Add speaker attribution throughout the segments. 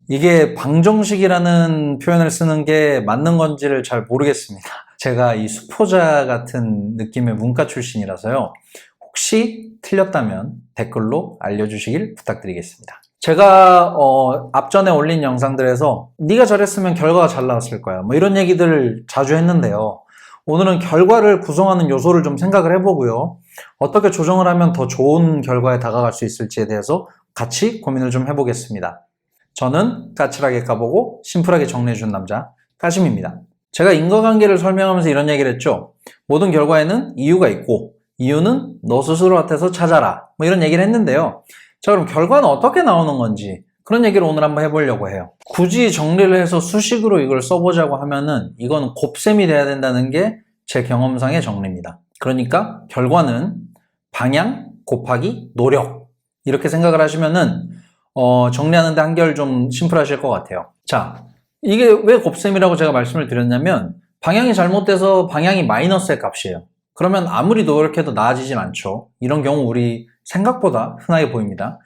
Speaker 1: 이게 방정식이라는 표현을 쓰는 게 맞는 건지를 잘 모르겠습니다. 제가 이 수포자 같은 느낌의 문과 출신이라서요. 혹시 틀렸다면 댓글로 알려주시길 부탁드리겠습니다. 제가 앞전에 올린 영상들에서 네가 잘했으면 결과가 잘 나왔을 거야, 뭐 이런 얘기들을 자주 했는데요. 오늘은 결과를 구성하는 요소를 좀 생각을 해보고요. 어떻게 조정을 하면 더 좋은 결과에 다가갈 수 있을지에 대해서 같이 고민을 좀 해보겠습니다. 저는 까칠하게 까보고 심플하게 정리해준 남자 까심입니다. 제가 인과관계를 설명하면서 이런 얘기를 했죠. 모든 결과에는 이유가 있고 이유는 너 스스로한테서 찾아라, 뭐 이런 얘기를 했는데요. 자, 그럼 결과는 어떻게 나오는 건지 그런 얘기를 오늘 한번 해보려고 해요. 굳이 정리를 해서 수식으로 이걸 써보자고 하면은 이건 곱셈이 돼야 된다는 게 제 경험상의 정리입니다. 그러니까 결과는 방향 곱하기 노력, 이렇게 생각을 하시면은 정리하는데 한결 좀 심플하실 것 같아요. 자, 이게 왜 곱셈이라고 제가 말씀을 드렸냐면 방향이 잘못돼서 방향이 마이너스의 값이에요. 그러면 아무리 노력해도 나아지진 않죠. 이런 경우 우리 생각보다 흔하게 보입니다.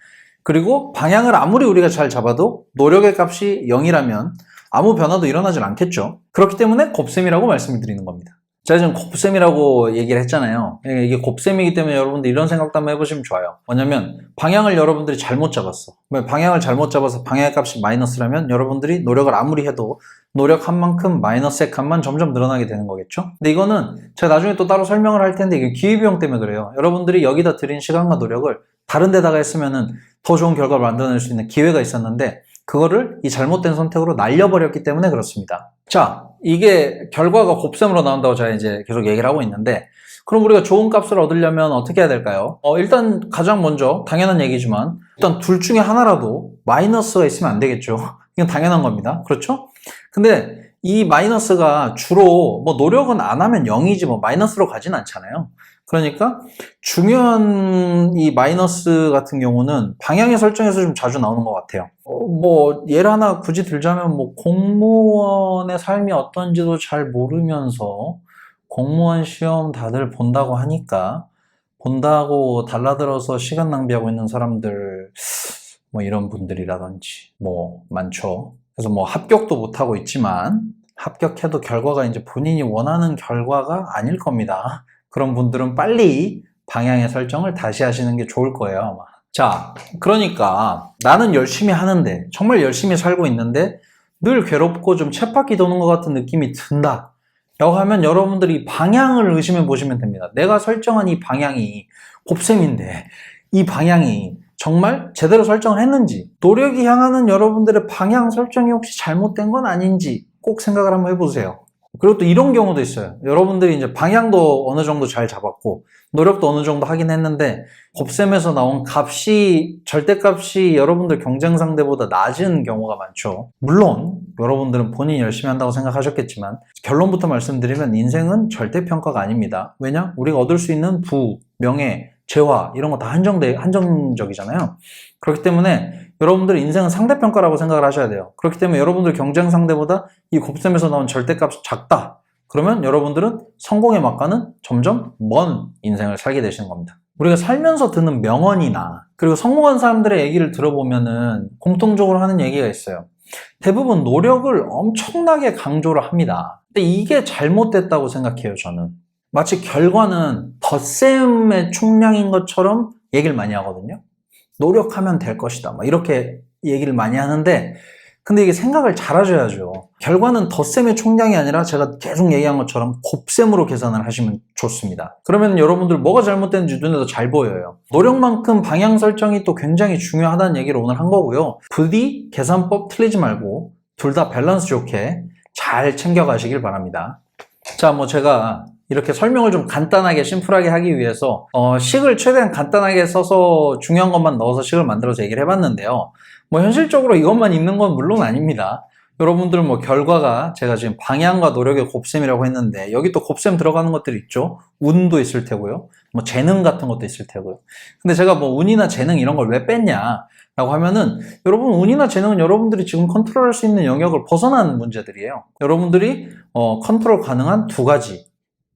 Speaker 1: 그리고 방향을 아무리 우리가 잘 잡아도 노력의 값이 0이라면 아무 변화도 일어나질 않겠죠. 그렇기 때문에 곱셈이라고 말씀을 드리는 겁니다. 제가 지금 곱셈이라고 얘기를 했잖아요. 이게 곱셈이기 때문에 여러분들 이런 생각도 한번 해보시면 좋아요. 뭐냐면 방향을 여러분들이 잘못 잡았어. 방향을 잘못 잡아서 방향의 값이 마이너스라면 여러분들이 노력을 아무리 해도 노력한 만큼 마이너스의 값만 점점 늘어나게 되는 거겠죠. 근데 이거는 제가 나중에 또 따로 설명을 할 텐데 이게 기회비용 때문에 그래요. 여러분들이 여기다 들인 시간과 노력을 다른 데다가 했으면은 더 좋은 결과를 만들어낼 수 있는 기회가 있었는데 그거를 이 잘못된 선택으로 날려버렸기 때문에 그렇습니다. 자, 이게 결과가 곱셈으로 나온다고 제가 이제 계속 얘기를 하고 있는데 그럼 우리가 좋은 값을 얻으려면 어떻게 해야 될까요? 일단 가장 먼저 당연한 얘기지만 일단 둘 중에 하나라도 마이너스가 있으면 안 되겠죠. 이건 당연한 겁니다. 그렇죠? 근데 이 마이너스가 주로 뭐 노력은 안 하면 0이지 뭐 마이너스로 가진 않잖아요. 그러니까 중요한 이 마이너스 같은 경우는 방향의 설정에서 좀 자주 나오는 것 같아요. 뭐 예를 하나 굳이 들자면 뭐 공무원의 삶이 어떤지도 잘 모르면서 공무원 시험 다들 본다고 하니까 본다고 달라들어서 시간 낭비하고 있는 사람들, 뭐 이런 분들이라든지 뭐 많죠. 그래서 뭐 합격도 못하고 있지만 합격해도 결과가 이제 본인이 원하는 결과가 아닐 겁니다. 그런 분들은 빨리 방향의 설정을 다시 하시는 게 좋을 거예요, 아마. 자, 그러니까 나는 열심히 하는데, 정말 열심히 살고 있는데 늘 괴롭고 좀 쳇바퀴 도는 것 같은 느낌이 든다 라고 하면 여러분들이 방향을 의심해 보시면 됩니다. 내가 설정한 이 방향이 곱셈인데 이 방향이 정말 제대로 설정을 했는지, 노력이 향하는 여러분들의 방향 설정이 혹시 잘못된 건 아닌지 꼭 생각을 한번 해보세요. 그리고 또 이런 경우도 있어요. 여러분들이 이제 방향도 어느 정도 잘 잡았고 노력도 어느 정도 하긴 했는데 곱셈에서 나온 값이, 절대값이 여러분들 경쟁 상대보다 낮은 경우가 많죠. 물론 여러분들은 본인이 열심히 한다고 생각하셨겠지만 결론부터 말씀드리면 인생은 절대평가가 아닙니다. 왜냐? 우리가 얻을 수 있는 부, 명예, 재화 이런 거 다 한정적이잖아요. 그렇기 때문에 여러분들 인생은 상대평가라고 생각을 하셔야 돼요. 그렇기 때문에 여러분들 경쟁 상대보다 이 곱셈에서 나온 절대값이 작다. 그러면 여러분들은 성공의 막가는 점점 먼 인생을 살게 되시는 겁니다. 우리가 살면서 듣는 명언이나 그리고 성공한 사람들의 얘기를 들어보면은 공통적으로 하는 얘기가 있어요. 대부분 노력을 엄청나게 강조를 합니다. 근데 이게 잘못됐다고 생각해요, 저는. 마치 결과는 덧셈의 총량인 것처럼 얘기를 많이 하거든요. 노력하면 될 것이다, 막 이렇게 얘기를 많이 하는데 근데 이게 생각을 잘 하셔야죠. 결과는 덧셈의 총량이 아니라 제가 계속 얘기한 것처럼 곱셈으로 계산을 하시면 좋습니다. 그러면 여러분들 뭐가 잘못됐는지 눈에 더 잘 보여요. 노력만큼 방향 설정이 또 굉장히 중요하다는 얘기를 오늘 한 거고요. 부디 계산법 틀리지 말고 둘 다 밸런스 좋게 잘 챙겨가시길 바랍니다. 자, 뭐 제가 이렇게 설명을 좀 간단하게 심플하게 하기 위해서 식을 최대한 간단하게 써서 중요한 것만 넣어서 식을 만들어서 얘기를 해봤는데요. 뭐 현실적으로 이것만 있는 건 물론 아닙니다. 여러분들 뭐 결과가 제가 지금 방향과 노력의 곱셈이라고 했는데 여기 또 곱셈 들어가는 것들이 있죠. 운도 있을 테고요. 뭐 재능 같은 것도 있을 테고요. 근데 제가 뭐 운이나 재능 이런 걸 왜 뺐냐 라고 하면은 여러분 운이나 재능은 여러분들이 지금 컨트롤할 수 있는 영역을 벗어난 문제들이에요. 여러분들이 컨트롤 가능한 두 가지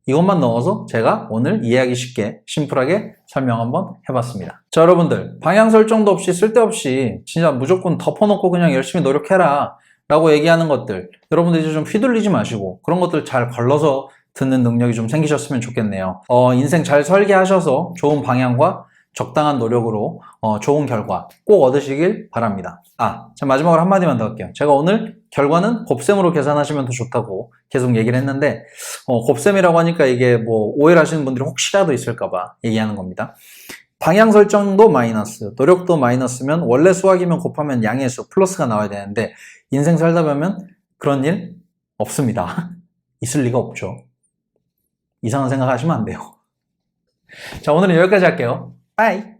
Speaker 1: 이것만 넣어서 제가 오늘 이해하기 쉽게 심플하게 설명 한번 해봤습니다. 자, 여러분들 방향 설정도 없이 쓸데없이 진짜 무조건 덮어놓고 그냥 열심히 노력해라 라고 얘기하는 것들, 여러분들 이제 좀 휘둘리지 마시고 그런 것들 잘 걸러서 듣는 능력이 좀 생기셨으면 좋겠네요. 인생 잘 설계하셔서 좋은 방향과 적당한 노력으로 좋은 결과 꼭 얻으시길 바랍니다. 자, 마지막으로 한마디만 더 할게요. 제가 오늘 결과는 곱셈으로 계산하시면 더 좋다고 계속 얘기를 했는데 곱셈이라고 하니까 이게 뭐 오해를 하시는 분들이 혹시라도 있을까봐 얘기하는 겁니다. 방향 설정도 마이너스, 노력도 마이너스면 원래 수학이면 곱하면 양의 수 플러스가 나와야 되는데 인생 살다 보면 그런 일 없습니다. 있을 리가 없죠. 이상한 생각 하시면 안 돼요. 자, 오늘은 여기까지 할게요. 빠이!